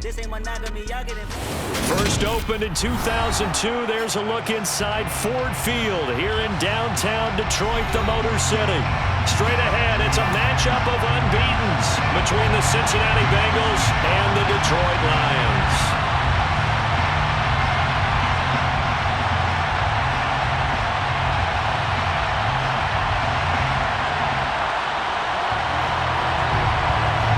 This ain't monogamy, y'all get it. First opened in 2002, there's a look inside Ford Field here in downtown Detroit, the Motor City. Straight ahead, it's a matchup of unbeatens between the Cincinnati Bengals and the Detroit Lions.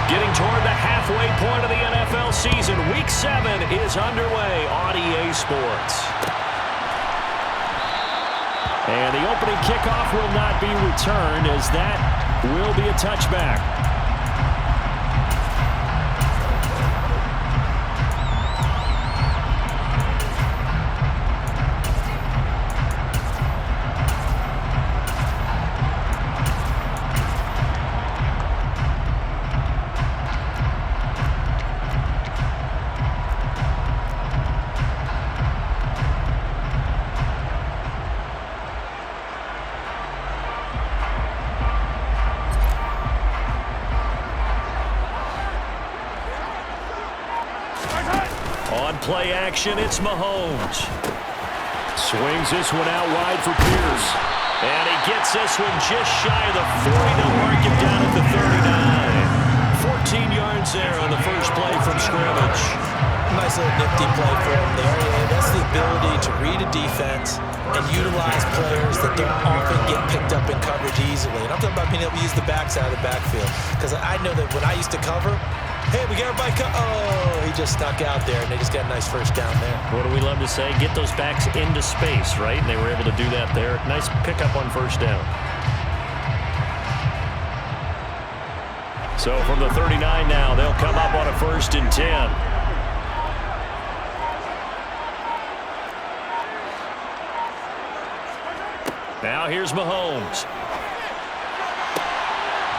Getting toward the halfway point of the NFL season, Week 7 is underway on EA Sports. And the opening kickoff will not be returned, as that will be a touchback. On play action, it's Mahomes. Swings this one out wide for Pierce. And he gets this one just shy of the 40. They'll mark him down at the 39. 14 yards there on the first play from scrimmage. Nice little nifty play for him there. That's the ability to read a defense and utilize players that don't often get picked up in coverage easily. And I'm talking about being able to use the backside of the backfield. Because I know that when I used to cover, hey, we got everybody oh, he just snuck out there, and they just got a nice first down there. What do we love to say? Get those backs into space, right? And they were able to do that there. Nice pickup on first down. So from the 39 now, they'll come up on a 1st and 10. Now here's Mahomes.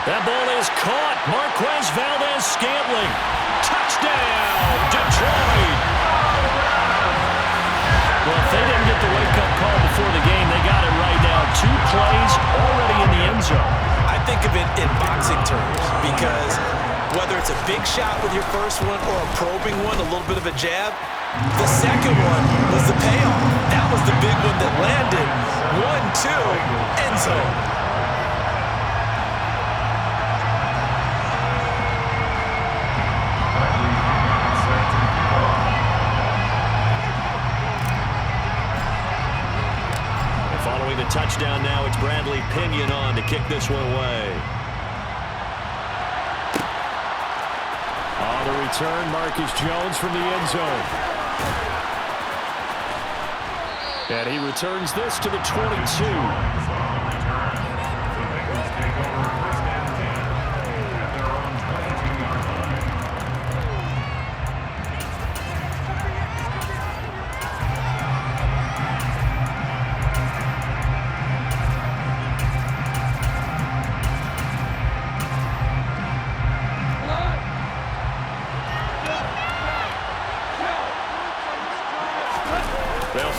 That ball is caught. Marquez Valdes-Scantling. Touchdown, Detroit. Well, if they didn't get the wake-up call before the game, they got it right now. 2 plays already in the end zone. I think of it in boxing terms, because whether it's a big shot with your first one or a probing one, a little bit of a jab, the second one was the payoff. That was the big one that landed. 1-2, end zone. The touchdown now, it's Bradley Pinion on to kick this one away. On the return, Marcus Jones from the end zone. And he returns this to the 22.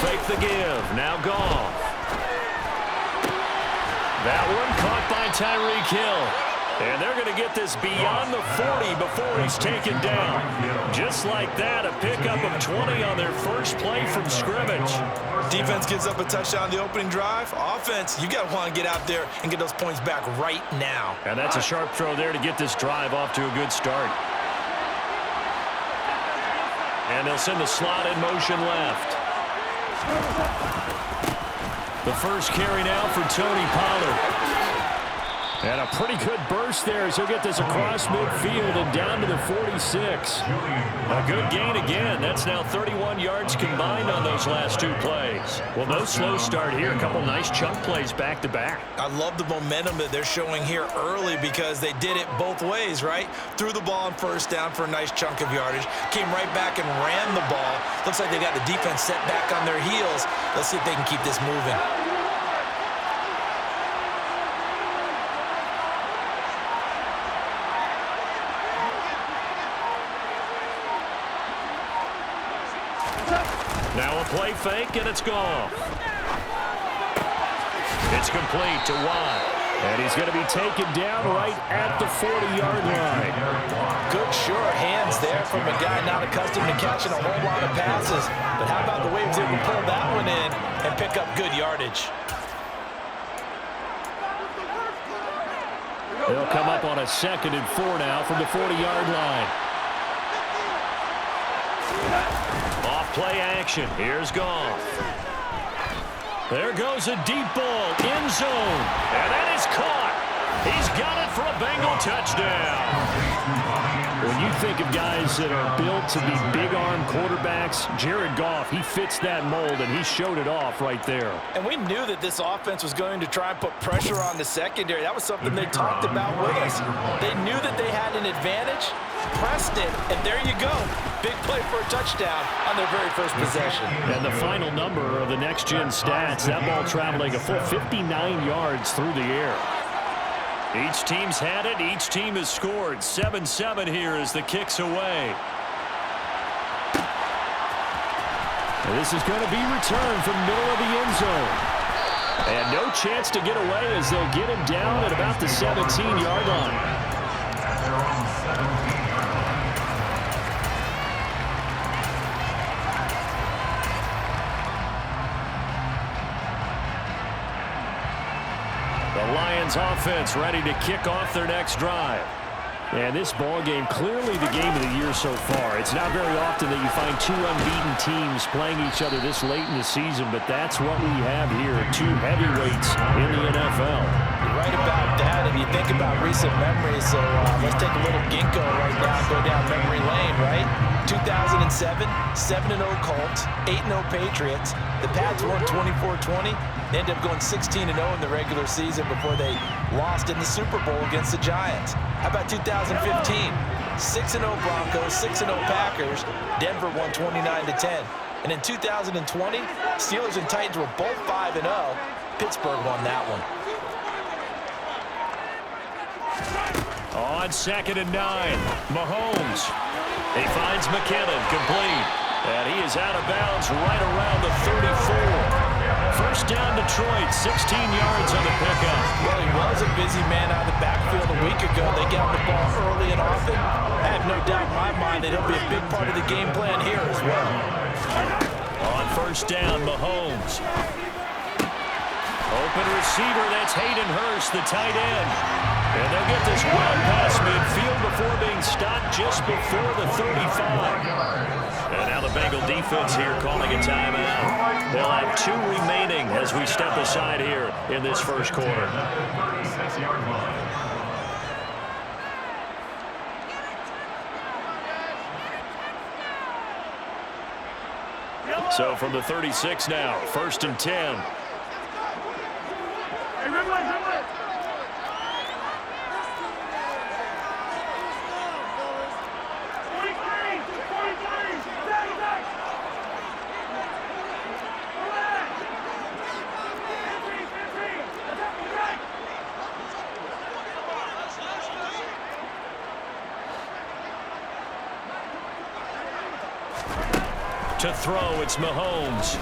Fake the give. Now Goff. That one caught by Tyreek Hill. And they're going to get this beyond the 40 before he's taken down. Just like that, a pickup of 20 on their first play from scrimmage. Defense gives up a touchdown on the opening drive. Offense, you got to want to get out there and get those points back right now. And that's a sharp throw there to get this drive off to a good start. And they'll send the slot in motion left. The first carry now for Tony Pollard. And a pretty good burst there as he'll get this across midfield and down to the 46. A good gain again. That's now 31 yards combined on those last 2 plays. Well, no slow start here. A couple nice chunk plays back-to-back. I love the momentum that they're showing here early because they did it both ways, right? Threw the ball on first down for a nice chunk of yardage. Came right back and ran the ball. Looks like they got the defense set back on their heels. Let's see if they can keep this moving. Now a play fake, and it's gone. It's complete to Watt. And he's going to be taken down right at the 40-yard line. Good, sure hands there from a guy not accustomed to catching a whole lot of passes. But how about the way he was able to pull that one in and pick up good yardage? They'll come up on a 2nd and 4 now from the 40-yard line. Off play action. Here's Goff. There goes a deep ball, end zone, and that is caught. He's got it for a Bengal touchdown. When you think of guys that are built to be big-arm quarterbacks, Jared Goff, he fits that mold, and he showed it off right there. And we knew that this offense was going to try and put pressure on the secondary. That was something they talked about with us. They knew that they had an advantage, pressed it, and there you go. Big play for a touchdown on their very first possession. And the final number of the next-gen stats, that ball traveling a full 59 yards through the air. Each team's had it. Each team has scored. 7-7 here as the kick's away. And this is going to be returned from middle of the end zone. And no chance to get away as they'll get him down at about the 17-yard line. The Lions offense ready to kick off their next drive. And this ball game, clearly the game of the year so far. It's not very often that you find two unbeaten teams playing each other this late in the season, but that's what we have here, two heavyweights in the NFL. You're right about that, and you think about recent memories, so let's take a little ginkgo right now and go down memory lane, right? 2007, 7-0 Colts, 8-0 Patriots. The Pats won 24-20. They ended up going 16-0 in the regular season before they lost in the Super Bowl against the Giants. How about 2015? 6-0 Broncos, 6-0 Packers. Denver won 29-10. And in 2020, Steelers and Titans were both 5-0. Pittsburgh won that one. On 2nd and 9, Mahomes. He finds McKinnon, complete. And he is out of bounds right around the 34. First down Detroit, 16 yards on the pickup. Well, he was a busy man out of the backfield a week ago. They got the ball early and often. I have no doubt in my mind that he'll be a big part of the game plan here as well. On first down, Mahomes. Open receiver, that's Hayden Hurst, the tight end. And they'll get this well past midfield before being stopped just before the 35. And now the Bengal defense here calling a timeout. They'll have 2 remaining as we step aside here in this first quarter. So from the 36 now, 1st and 10. To throw, it's Mahomes.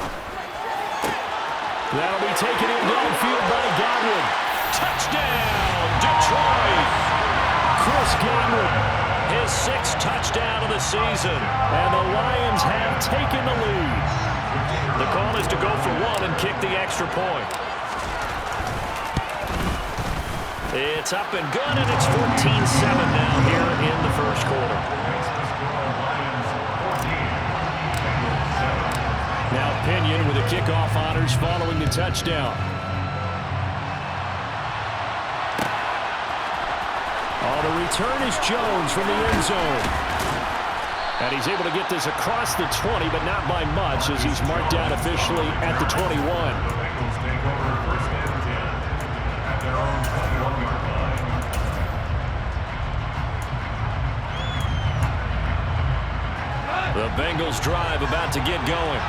That'll be taken in downfield by Godwin. Touchdown, Detroit! Chris Godwin, his 6th touchdown of the season. And the Lions have taken the lead. The call is to go for 1 and kick the extra point. It's up and good, and it's 14-7 now here in the first quarter. Now Pinion with the kickoff honors following the touchdown. The return is Jones from the end zone. And he's able to get this across the 20, but not by much as he's marked down officially at the 21. The Bengals drive about to get going.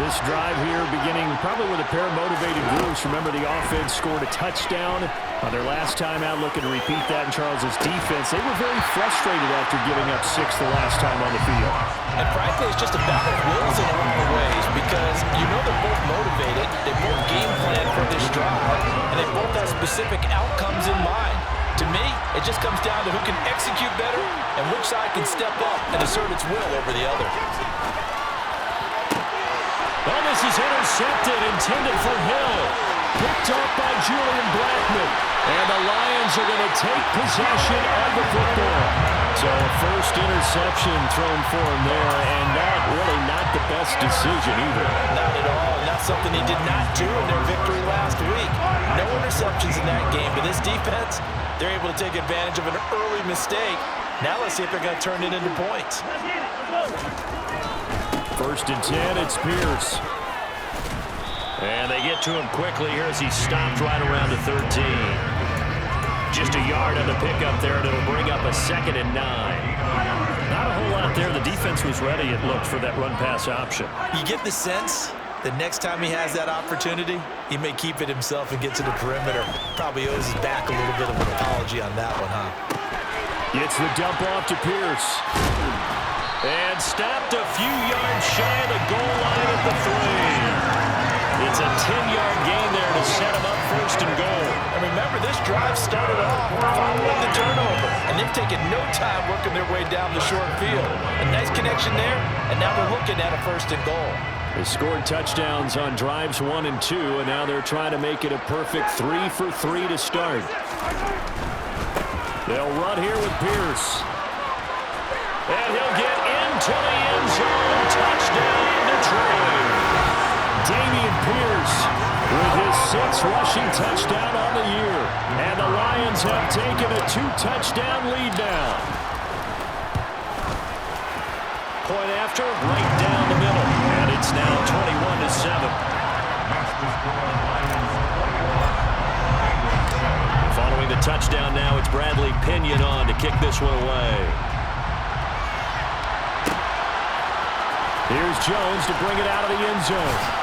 This drive here beginning probably with a pair of motivated groups. Remember, the offense scored a touchdown on their last time out, looking to repeat that in Charles's defense. They were very frustrated after giving up 6 the last time on the field. And frankly, it's just a battle of wills in a lot of ways because you know they're both motivated. They both game plan for this drive, and they both have specific outcomes in mind. To me, it just comes down to who can execute better and which side can step up and assert its will over the other. Well, this is intercepted, intended for Hill. Picked up by Julian Blackmon. And the Lions are going to take possession of the football. So a first interception thrown for him there, and that really not the best decision either. Not at all. Not something he did not do in their victory last week. No interceptions in that game, but this defense, they're able to take advantage of an early mistake. Now let's see if they're going to turn it into points. First and 10, it's Pierce. And they get to him quickly here as he stopped right around the 13. Just a yard on the pickup there, and it'll bring up a 2nd and 9. Not a whole lot there. The defense was ready, it looked, for that run-pass option. You get the sense that next time he has that opportunity, he may keep it himself and get to the perimeter. Probably owes his back a little bit of an apology on that one, huh? It's the dump off to Pierce. And stopped a few yards shy of the goal line at the 3. It's a 10-yard gain there to set him up 1st and goal. And remember, this drive started off following the turnover, and they've taken no time working their way down the short field. A nice connection there, and now they're looking at a 1st and goal. They scored touchdowns on drives 1 and 2, and now they're trying to make it a perfect 3 for 3 to start. They'll run here with Pierce. And he'll get into the end zone. Touchdown, Detroit. Dameon Pierce with his 6th rushing touchdown on the year. And the Lions have taken a 2-touchdown lead now. Point after, right down the middle. And it's now 21-7. Following the touchdown now, it's Bradley Pinion on to kick this one away. Here's Jones to bring it out of the end zone.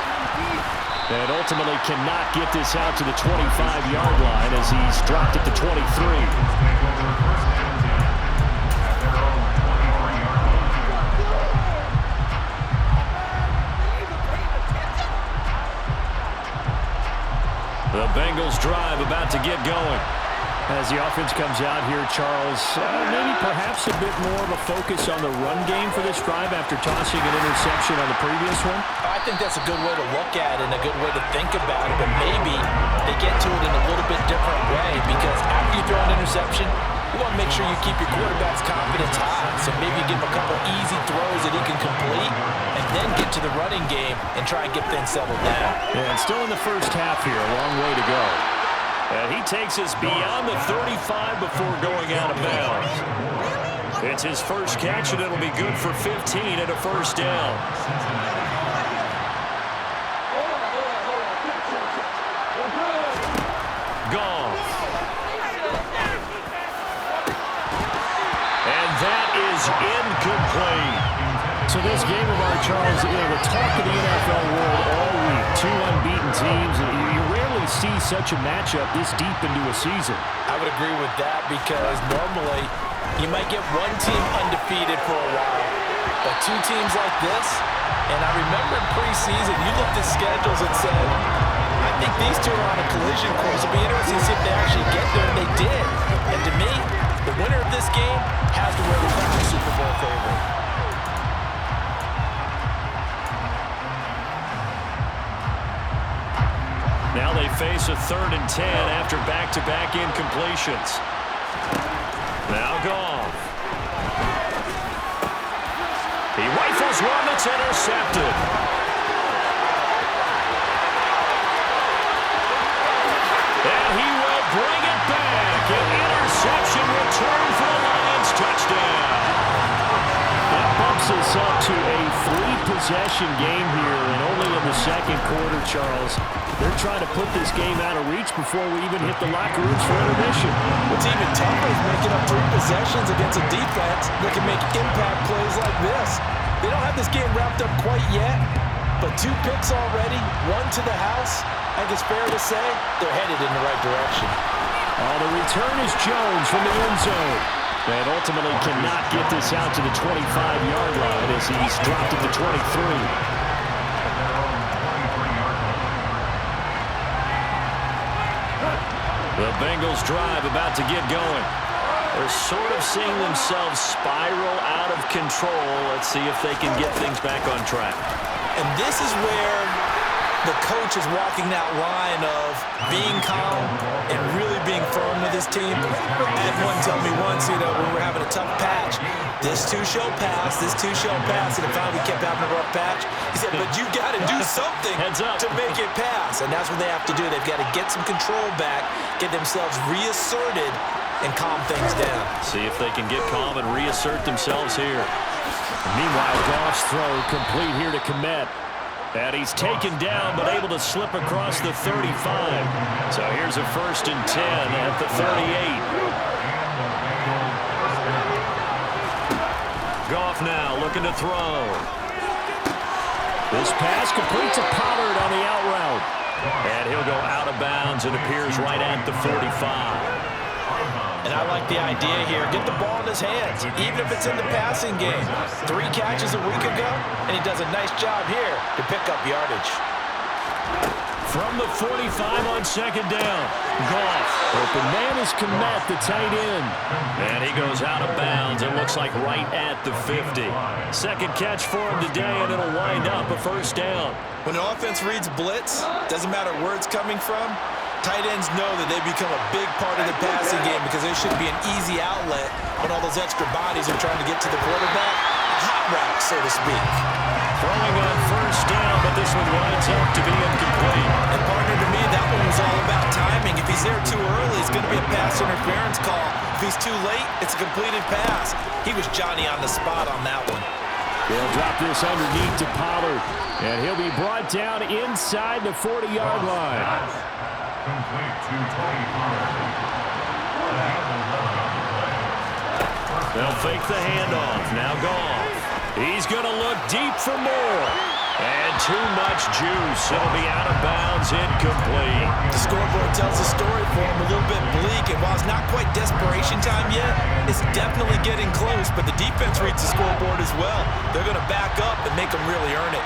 And ultimately cannot get this out to the 25-yard line as he's dropped at the 23. The Bengals drive about to get going. As the offense comes out here, Charles, maybe perhaps a bit more of a focus on the run game for this drive after tossing an interception on the previous one? I think that's a good way to look at it and a good way to think about it, but maybe they get to it in a little bit different way because after you throw an interception, you want to make sure you keep your quarterback's confidence high. So maybe you give him a couple easy throws that he can complete and then get to the running game and try and get things settled down. Yeah, and still in the first half here, a long way to go. And he takes us beyond the 35 before going out of bounds. It's his first catch, and it'll be good for 15 and a 1st down. Goff. And that is incomplete. So this game of our, Charles, the talk of the NFL world all week. 2 unbeaten teams. You rarely see such a matchup this deep into a season. I would agree with that because normally you might get one team undefeated for a while, but 2 teams like this, and I remember in preseason you looked at schedules and said, I think these 2 are on a collision course. It'll be interesting to see if they actually get there, and they did. And to me, the winner of this game has to wear the crown of Super Bowl favorite. Now they face a 3rd and 10 after back-to-back incompletions. Now Goff. He rifles one that's intercepted. And he will bring it back. An interception return for the Lions. Touchdown. That bumps us up to a 3-possession game here, and only in the 2nd quarter, Charles. They're trying to put this game out of reach before we even hit the locker rooms for intermission. What's even tougher is making up 3 possessions against a defense that can make impact plays like this. They don't have this game wrapped up quite yet, but 2 picks already, 1 to the house. I think it's fair to say they're headed in the right direction. The return is Jones from the end zone. And ultimately cannot get this out to the 25-yard line as he's dropped at the 23. The Bengals drive about to get going. They're sort of seeing themselves spiral out of control. Let's see if they can get things back on track. And this is where the coach is walking that line of being calm and really being firm with his team. I had one tell me once, when we were having a tough patch, this too shall pass, this too shall pass, and finally we kept having a rough patch. He said, but you got to do something to make it pass, and that's what they have to do. They've got to get some control back, get themselves reasserted, and calm things down. See if they can get calm and reassert themselves here. Meanwhile, Goff's throw complete here to Kmet. And he's taken down, but able to slip across the 35. So here's a 1st and 10 at the 38. Goff now looking to throw. This pass complete to Pollard on the out route. And he'll go out of bounds and appears right at the 45. And I like the idea here. Get the ball in his hands, even if it's in the passing game. 3 catches a week ago, and he does a nice job here to pick up yardage. From the 45 on 2nd down, Goff. Open man is Kmet, the tight end. And he goes out of bounds. It looks like right at the 50. 2nd catch for him today, and it'll wind up a 1st down. When an offense reads blitz, doesn't matter where it's coming from, tight ends know that they become a big part of the passing game because there should be an easy outlet when all those extra bodies are trying to get to the quarterback. A hot route, so to speak. Throwing on 1st down, but this one winds up to be incomplete. And partner, to me, that one was all about timing. If he's there too early, it's going to be a pass interference call. If he's too late, it's a completed pass. He was Johnny on the spot on that one. They'll drop this underneath to Pollard, and he'll be brought down inside the 40-yard line. Complete to Tony Pollard. They'll fake the handoff. Now Goff. He's going to look deep for more. And too much juice. It'll be out of bounds, incomplete. The scoreboard tells the story for him, a little bit bleak. And while it's not quite desperation time yet, it's definitely getting close. But the defense reads the scoreboard as well. They're going to back up and make them really earn it.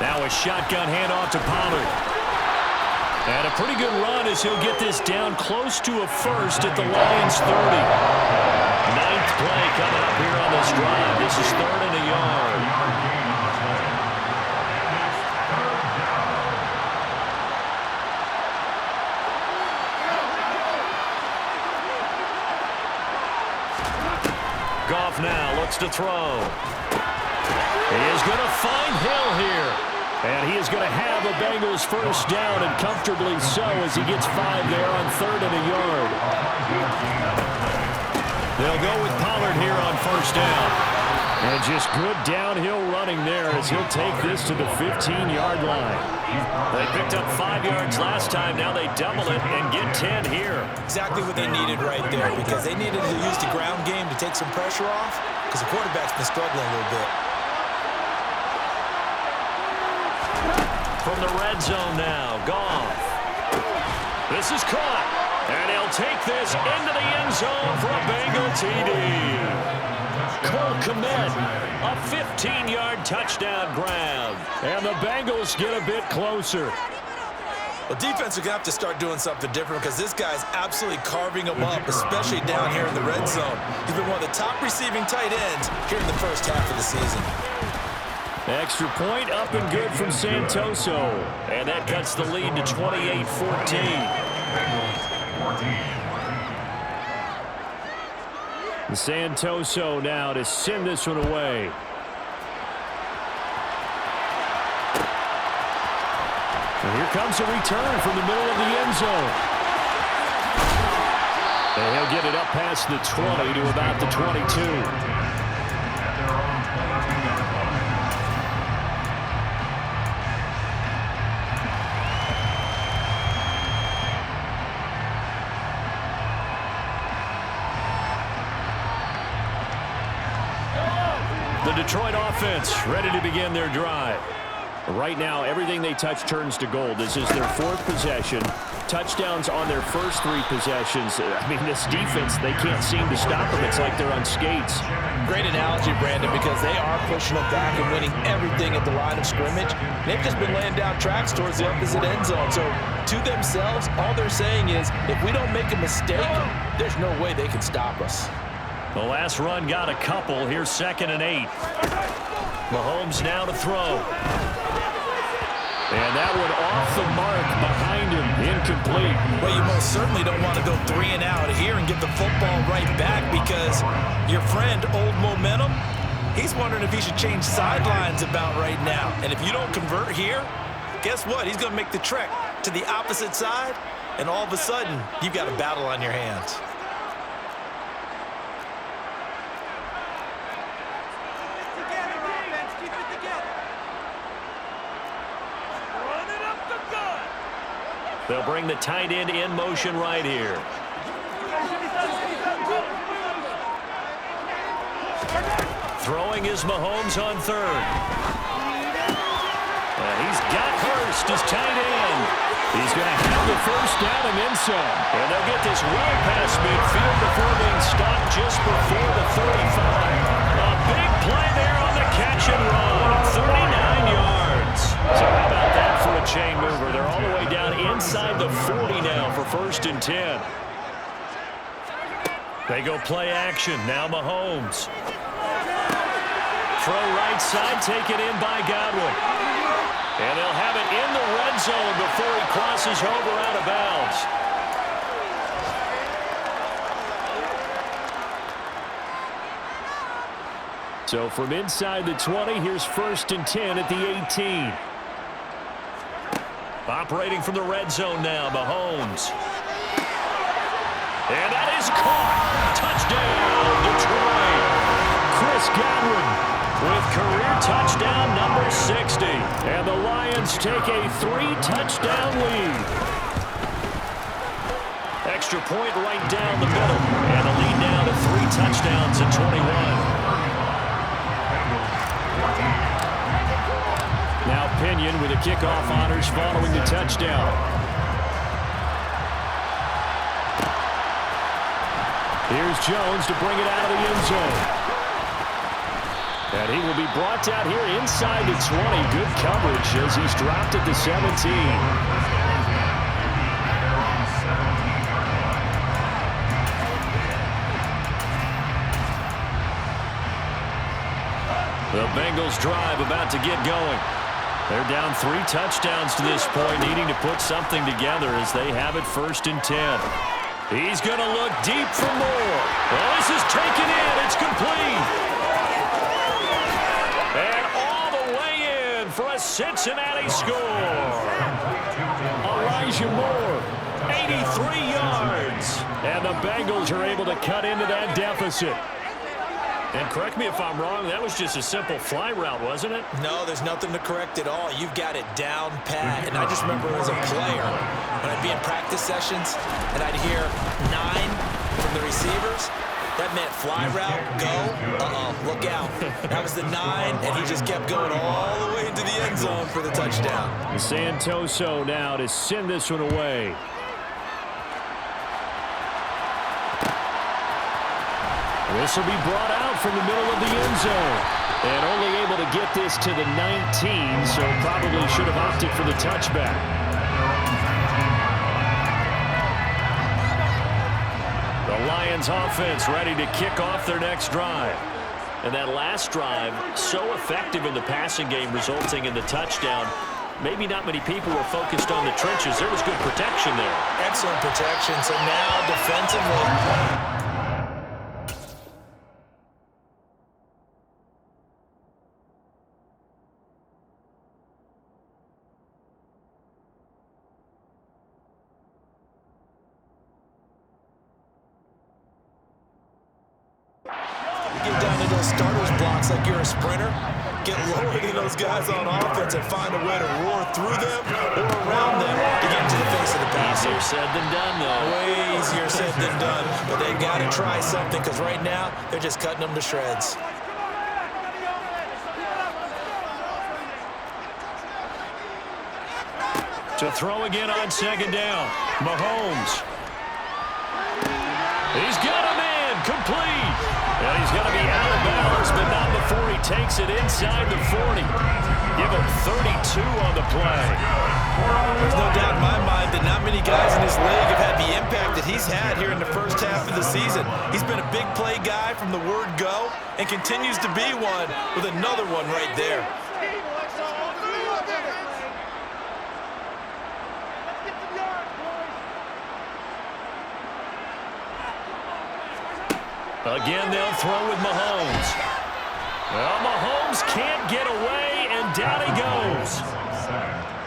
Now a shotgun handoff to Pollard. And a pretty good run as he'll get this down close to a 1st at the Lions' 30. 9th play coming up here on this drive. This is 3rd and a yard. Goff now looks to throw. He is going to find Hill here. And he is going to have a Bengals 1st down, and comfortably so as he gets 5 there on 3rd and a yard. They'll go with Pollard here on 1st down. And just good downhill running there as he'll take this to the 15-yard line. They picked up 5 yards last time. Now they double it and get 10 here. Exactly what they needed right there, because they needed to use the ground game to take some pressure off, because the quarterback's been struggling a little bit. From the red zone now, Goff. This is caught, and he'll take this into the end zone for a Bengal TD. Cole Kmet, a 15-yard touchdown grab. And the Bengals get a bit closer. Well, defense are going to have to start doing something different because this guy's absolutely carving them up, especially down here in the red zone. He's been one of the top receiving tight ends here in the first half of the season. Extra point up and good from Santoso. And that cuts the lead to 28-14. Santoso now to send this one away. And here comes a return from the middle of the end zone. And he'll get it up past the 20 to about the 22. The Detroit offense ready to begin their drive. Right now, everything they touch turns to gold. This is their 4th possession. Touchdowns on their first 3 possessions. I mean, this defense, they can't seem to stop them. It's like they're on skates. Great analogy, Brandon, because they are pushing them back and winning everything at the line of scrimmage. They've just been laying down tracks towards the opposite end zone. So to themselves, all they're saying is, if we don't make a mistake, there's no way they can stop us. The last run got a couple. Here's 2nd and 8. Mahomes now to throw. And that one off the mark behind him. Incomplete. Well, you most certainly don't want to go 3 and out here and get the football right back, because your friend, Old Momentum, he's wondering if he should change sidelines about right now. And if you don't convert here, guess what? He's going to make the trek to the opposite side, and all of a sudden, you've got a battle on your hands. They'll bring the tight end in motion right here. Throwing is Mahomes on 3rd. He's got Hurst as tight end. He's going to have the first down and then some. And they'll get this well past midfield before being stopped just before the 35. A big play there on the catch and run. 39 yards. So how about that for a chain mover? They're all the way down inside the 40 now for 1st and 10. They go play action. Now Mahomes. Throw right side, taken in by Godwin. And they'll have it in the red zone before he crosses over out of bounds. So from inside the 20, here's 1st and 10 at the 18. Operating from the red zone now, Mahomes. And that is caught. Touchdown, Detroit. Chris Godwin with career touchdown number 60. And the Lions take a 3-touchdown lead. Extra point right down the middle. And a lead now to 3 touchdowns at 21. Now Pinion with the kickoff honors following the touchdown. Here's Jones to bring it out of the end zone. And he will be brought down here inside the 20. Good coverage as he's dropped at the 17. The Bengals drive about to get going. They're down 3 touchdowns to this point, needing to put something together as they have it 1st and 10. He's going to look deep for more. Well, this is taken in. It's complete. And all the way in for a Cincinnati score. Elijah Moore, 83 yards. And the Bengals are able to cut into that deficit. And correct me if I'm wrong, that was just a simple fly route, wasn't it? No, there's nothing to correct at all. You've got it down pat. And I just remember as a player, when I'd be in practice sessions and I'd hear 9 from the receivers, that meant fly route, go, look out. That was the 9, and he just kept going all the way into the end zone for the touchdown. Santoso now to send this one away. This will be brought out from the middle of the end zone. And only able to get this to the 19, so probably should have opted for the touchback. The Lions offense ready to kick off their next drive. And that last drive, so effective in the passing game, resulting in the touchdown. Maybe not many people were focused on the trenches. There was good protection there. Excellent protection. So now defensively, get down to those starters blocks like you're a sprinter, get lower than those guys on offense and find a way to roar through them or around them to get into the face of the passer. Easier said than done, though. Way easier said than done, but they've got to try something because right now they're just cutting them to shreds. To throw again on second down. Mahomes. He's got a man. Complete. And he's going to be out of bounds, but not before he takes it inside the 40. Give him 32 on the play. There's no doubt in my mind that not many guys in this league have had the impact that he's had here in the first half of the season. He's been a big play guy from the word go and continues to be one with another one right there. Again, they'll throw with Mahomes. Well, Mahomes can't get away, and down he goes.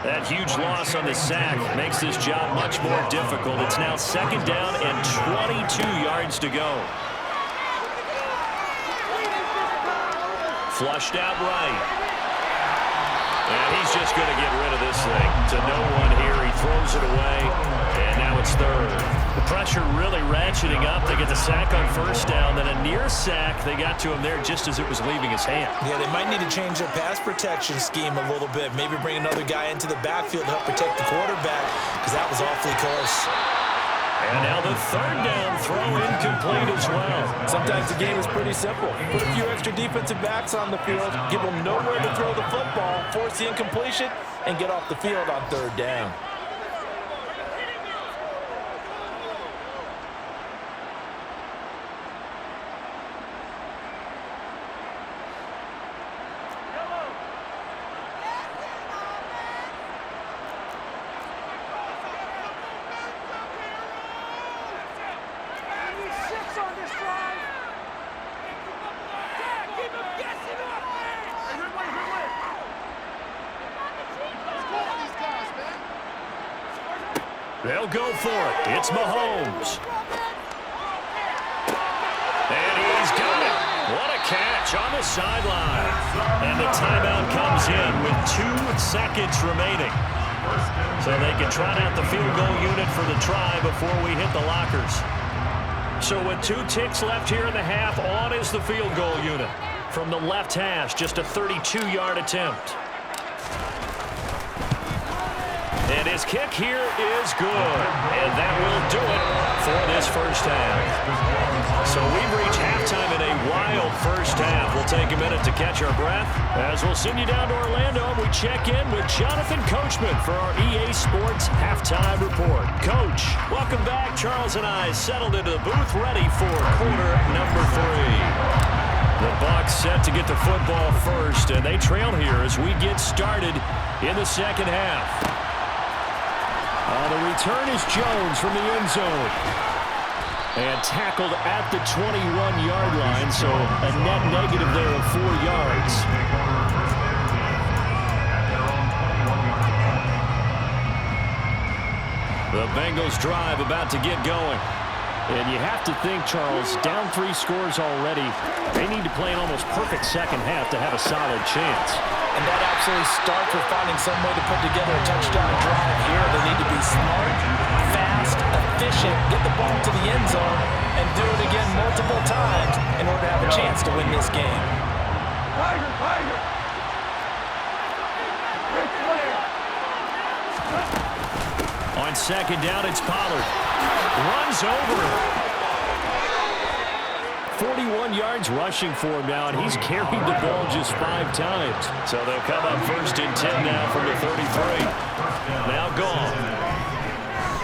That huge loss on the sack makes this job much more difficult. It's now second down and 22 yards to go. Flushed out right. And he's just going to get rid of this thing. To no one here. He throws it away, and now it's third. The pressure really ratcheting up. They get the sack on first down, then a near sack. They got to him there just as it was leaving his hand. Yeah, they might need to change their pass protection scheme a little bit. Maybe bring another guy into the backfield to help protect the quarterback, because that was awfully close. And now the third down throw incomplete as well. Sometimes the game is pretty simple. Put a few extra defensive backs on the field, give them nowhere to throw the football, force the incompletion, and get off the field on third down. They'll go for it. It's Mahomes. And he's got it. What a catch on the sideline. And the timeout comes in with 2 seconds remaining. So they can trot out the field goal unit for the try before we hit the lockers. So with 2 ticks left here in the half, on is the field goal unit. From the left hash, just a 32-yard attempt. And his kick here is good. And that will do it for this first half. So we've reached halftime in a wild first half. We'll take a minute to catch our breath as we'll send you down to Orlando and we check in with Jonathan Coachman for our EA Sports Halftime Report. Coach, welcome back. Charles and I settled into the booth ready for quarter number 3. The Bucs set to get the football first, and they trail here as we get started in the second half. The return is Jones from the end zone. And tackled at the 21-yard line, so a net negative there of 4 yards. The Bengals drive about to get going. And you have to think, Charles, down 3 scores already. They need to play an almost perfect second half to have a solid chance. And that absolutely starts with finding some way to put together a touchdown drive here. They need to be smart, fast, efficient, get the ball to the end zone, and do it again multiple times in order to have a chance to win this game. On second down, it's Pollard. Runs over. 41 yards rushing for him now, and he's carried the ball just 5 times. So they'll come up first and 10 now from the 33. Now gone.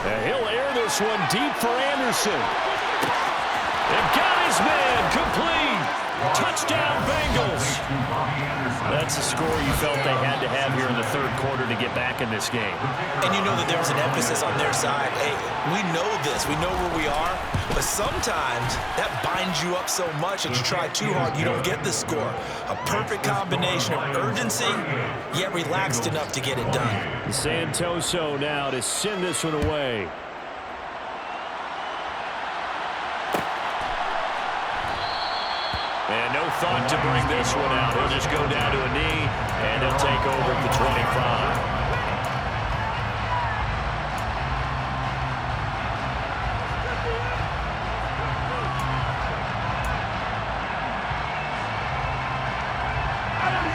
And he'll air this one deep for Anderson. They've got his man complete. Touchdown, Bengals. That's a score you felt they had to have here in the third quarter to get back in this game. And you know that there's an emphasis on their side. Hey, we know this. We know where we are. But sometimes that binds you up so much that you try too hard, you don't get the score. A perfect combination of urgency, yet relaxed enough to get it done. Santoso now to send this one away. And no thought to bring this one out. He'll just go down to a knee, and he'll take over at the 25.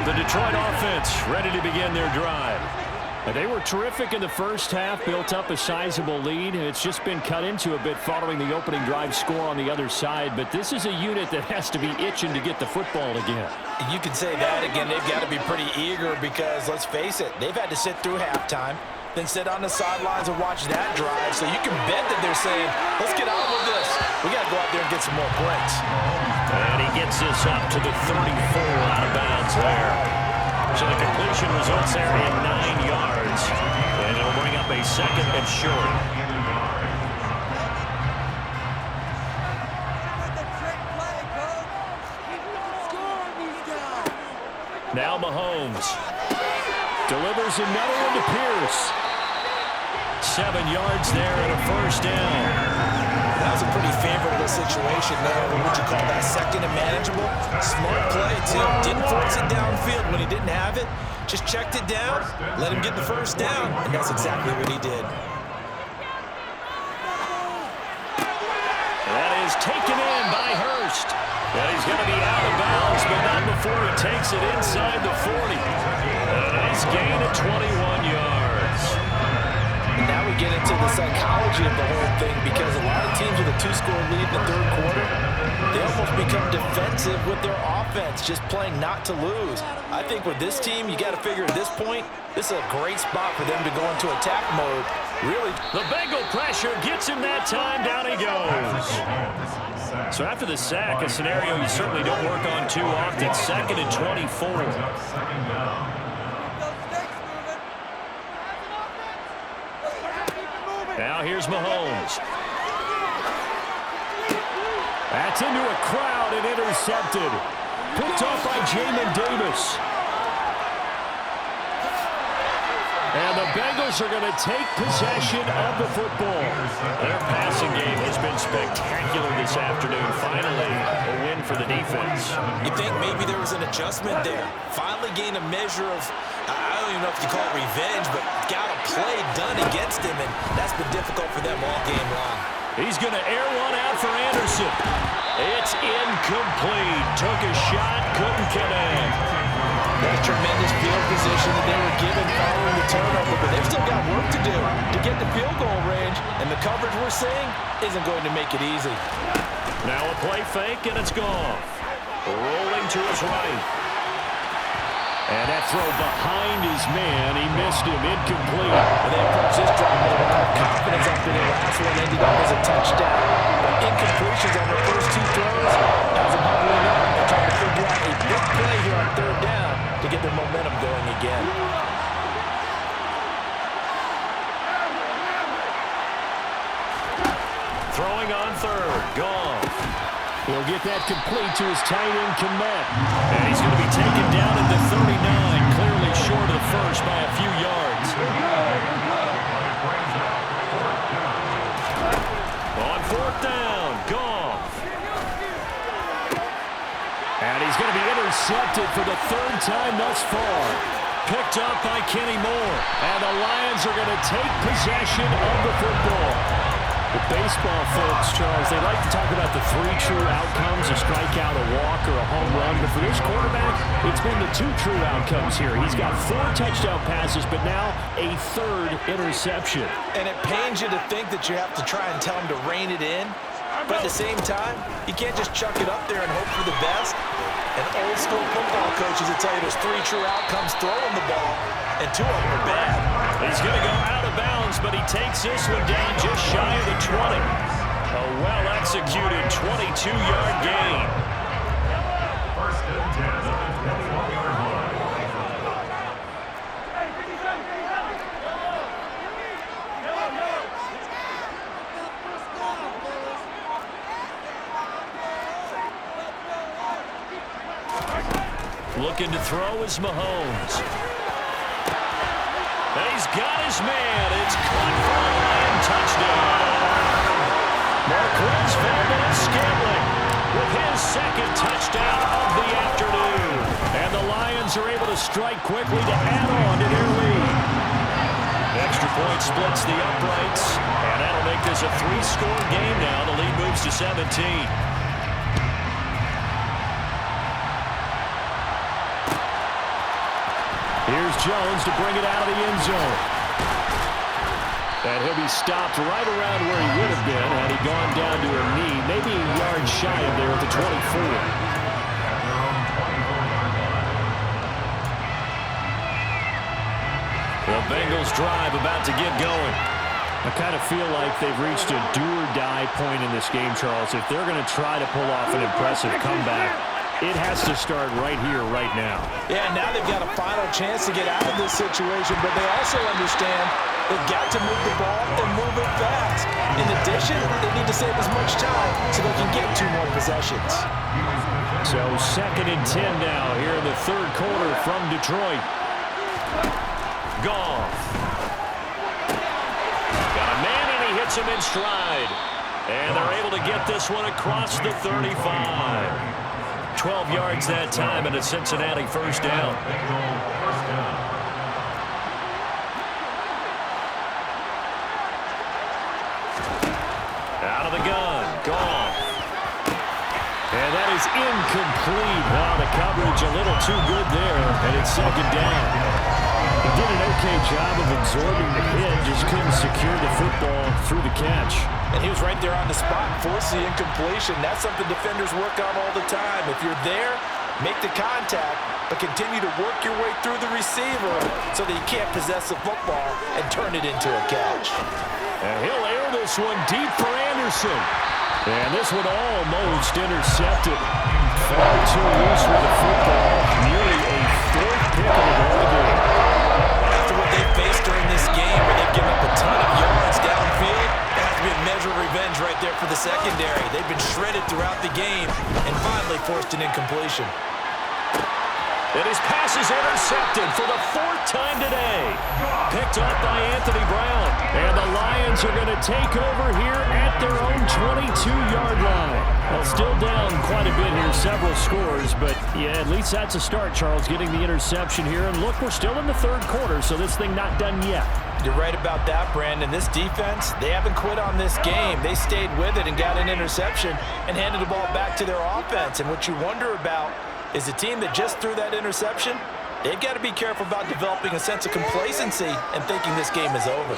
The Detroit offense ready to begin their drive. They were terrific in the first half, built up a sizable lead. It's just been cut into a bit following the opening drive score on the other side, but this is a unit that has to be itching to get the football again. You can say that again. They've got to be pretty eager because, let's face it, they've had to sit through halftime, then sit on the sidelines and watch that drive. So you can bet that they're saying, let's get on with this. We got to go out there and get some more points. And he gets this up to the 34 out of bounds there. So the completion results there in 9 yards. And it'll bring up a second and short. Now Mahomes delivers another one to Pierce. 7 yards there and a first down. That was a pretty favorable situation there. What would you call that? Second and manageable? Smart play, too. Didn't force it downfield when he didn't have it. Just checked it down, let him get the first down, and that's exactly what he did. That is taken in by Hurst. And he's going to be out of bounds, but not before he takes it inside the 40. A nice gain of 21 yards. And now we get into the psychology of the whole thing because a lot of teams with a 2-score lead in the third quarter, they almost become defensive with their offense, just playing not to lose. I think with this team, you got to figure at this point, this is a great spot for them to go into attack mode. Really. The Bengal pressure gets him that time. Down he goes. So after the sack, a scenario you certainly don't work on too often. 2nd and 24. Now here's Mahomes. That's into a crowd and intercepted. Picked off by Jamin Davis. And the Bengals are going to take possession of the football. Their passing game has been spectacular this afternoon. Finally, a win for the defense. You think maybe there was an adjustment there. Finally gained a measure of, I don't even know if you call it revenge, but got a play done against him, and that's been difficult for them all game long. He's going to air one out for Anderson. It's incomplete. Took a shot, couldn't connect. That tremendous field position that they were given following the turnover, but they've still got work to do to get the field goal range, and the coverage we're seeing isn't going to make it easy. Now a play fake, and it's gone. Rolling to his right. And that throw behind his man, he missed him, incomplete. And they approached this drive with a lot of confidence after the last one ended up as a touchdown. But incompletions on their first 2 throws has them humbling up. They're trying to figure out a big play here on 3rd down to get their momentum going again. Throwing on 3rd, Goff. He'll get that complete to his tight end, Kmet. And he's going to be taken down at the 39, clearly short of the first by a few yards. On 4th down, Goff. And he's going to be intercepted for the 3rd time thus far. Picked up by Kenny Moore. And the Lions are going to take possession of the football. The baseball folks, Charles, they like to talk about the 3 true outcomes, a strikeout, a walk, or a home run. But for this quarterback, it's been the 2 true outcomes here. He's got 4 touchdown passes, but now a 3rd interception. And it pains you to think that you have to try and tell him to rein it in. But at the same time, you can't just chuck it up there and hope for the best. And old school football coaches will tell you there's 3 true outcomes throwing the ball, and 2 of them are bad. He's going to go out of bounds, but he takes this one down just shy of the 20. A well-executed 22-yard gain. 1st and 10 at the 21-yard line. Looking to throw is Mahomes. He's got his man. It's caught for a Lion touchdown. Marquez Valdes-Scantling with his 2nd touchdown of the afternoon. And the Lions are able to strike quickly to add on to their lead. Extra point splits the uprights, and that'll make this a 3-score game now. The lead moves to 17. Here's Jones to bring it out of the end zone. And he'll be stopped right around where he would have been had he gone down to a knee, maybe a yard shy of there at the 24. The Bengals drive about to get going. I kind of feel like they've reached a do-or-die point in this game, Charles. If they're going to try to pull off an impressive comeback, it has to start right here, right now. Yeah, now they've got a final chance to get out of this situation, but they also understand they've got to move the ball and move it fast. In addition, they need to save as much time so they can get 2 more possessions. So 2nd and 10 now here in the third quarter from Detroit. Goff. Got a man, and he hits him in stride. And they're able to get this one across the 35. 12 yards that time, and a Cincinnati first down. Out of the gun. Goff. And that is incomplete. Wow, the coverage a little too good there, and it's 2nd down. He did an okay job of absorbing the hit, just couldn't secure the football through the catch. And he was right there on the spot, forced the incompletion. That's something defenders work on all the time. If you're there, make the contact, but continue to work your way through the receiver so that you can't possess the football and turn it into a catch. And he'll air this one deep for Anderson. And this one almost intercepted. Far too loose with the football. Nearly a 4th pick of the ball game. After what they faced during this game, where they've given up a ton of yards downfield, that has to be a measure of revenge right there for the secondary. They've been shredded throughout the game and finally forced an incompletion. And his pass is intercepted for the 4th time today. Picked up by Anthony Brown. And the Lions are going to take over here at their own 22-yard line. Well, still down quite a bit here, several scores. But, yeah, at least that's a start, Charles, getting the interception here. And, look, we're still in the 3rd quarter, so this thing not done yet. You're right about that, Brandon. This defense, they haven't quit on this game. They stayed with it and got an interception and handed the ball back to their offense. And what you wonder about is a team that just threw that interception, they've got to be careful about developing a sense of complacency and thinking this game is over.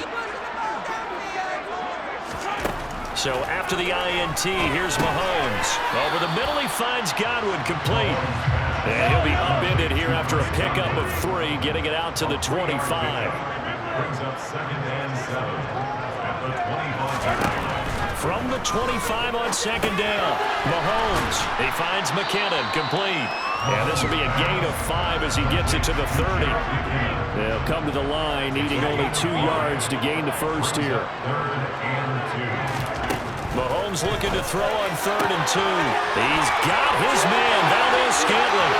So after the INT, here's Mahomes. Over the middle, he finds Godwin complete. And he'll be upended here after a pickup of 3, getting it out to the 25. Brings up 2nd and 7 at the 25. From the 25 on 2nd down, Mahomes, he finds McKinnon complete. And this will be a gain of 5 as he gets it to the 30. They'll come to the line, needing only 2 yards to gain the first here. Mahomes looking to throw on 3rd and 2. He's got his man, Valdes-Scantling.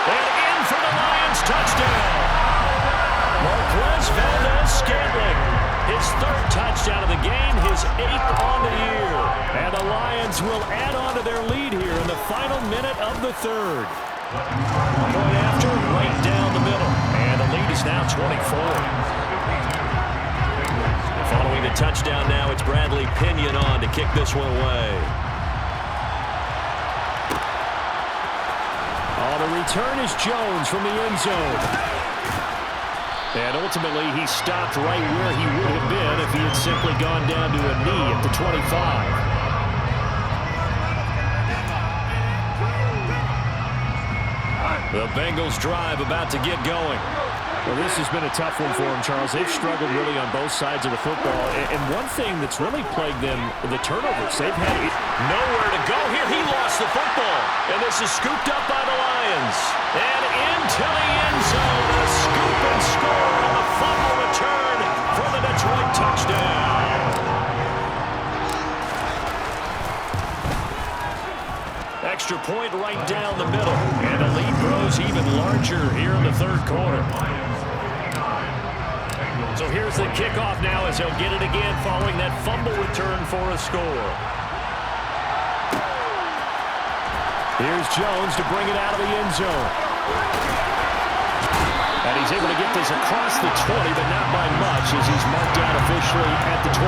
And in for the Lions touchdown. Marquez Valdes-Scantling. His 3rd touchdown of the game, his 8th on the year. And the Lions will add on to their lead here in the final minute of the 3rd. Going after right down the middle. And the lead is now 24. Following the touchdown now, it's Bradley Pinion on to kick this one away. The return is Jones from the end zone. And ultimately, he stopped right where he would have been if he had simply gone down to a knee at the 25. The Bengals drive about to get going. Well, this has been a tough one for them, Charles. They've struggled really on both sides of the football. And one thing that's really plagued them, the turnovers. They've had nowhere to go here. He lost the football. And this is scooped up by the Lions. And into the end zone. A scoop and score on the fumble return for the Detroit touchdown. Extra point right down the middle. And the lead grows even larger here in the 3rd quarter. So here's the kickoff now as he'll get it again following that fumble return for a score. Here's Jones to bring it out of the end zone. And he's able to get this across the 20, but not by much as he's marked down officially at the 21.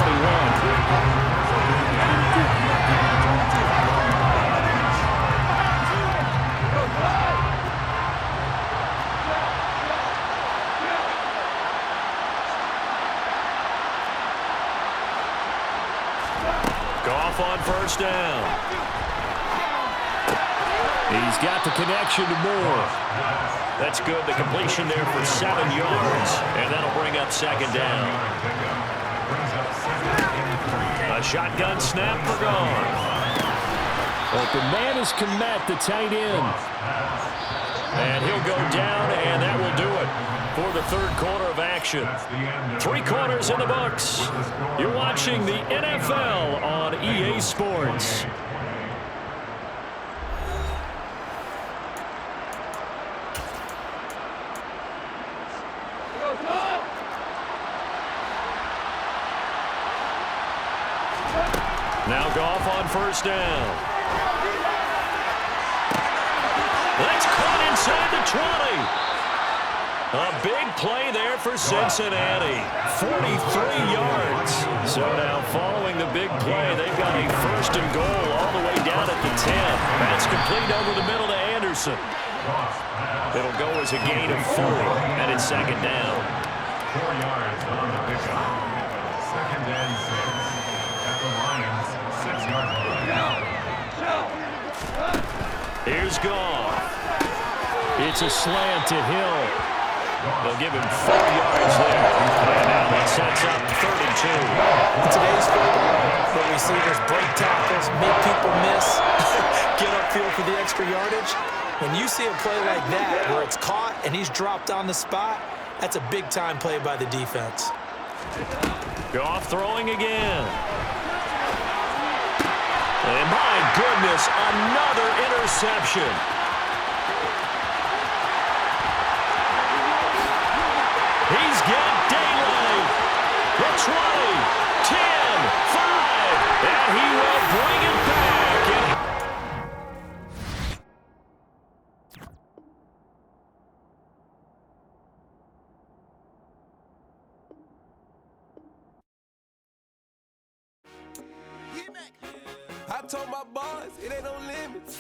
first down. He's got the connection to Moore. That's good. The completion there for 7 yards, and that'll bring up second down. A shotgun snap for Gone. Open man is Kmet, the tight end. And he'll go down, and that will do it for the third quarter of action. 3 quarters in the books. You're watching the NFL on EA Sports. Now Goff on first down. That's caught inside the 20. A big play there for Cincinnati. 43 yards. So now following the big play, they've got a first and goal all the way down at the 10. That's complete over the middle to Anderson. It'll go as a gain of 4, and it's second down. 4 yards on the pickup. Second and 6. At the Lions, 6-yard line. Here's Goff. It's a slant to Hill. They'll give him 4 yards there. And now that sets up 32. In today's football, the receivers break tackles, make people miss, get upfield for the extra yardage. When you see a play like that where it's caught and he's dropped on the spot, that's a big-time play by the defense. Goff throwing again. And my goodness, another interception. He's got daylight. The 20, 10, 5, and he will bring it back. I told my boys it ain't no limits.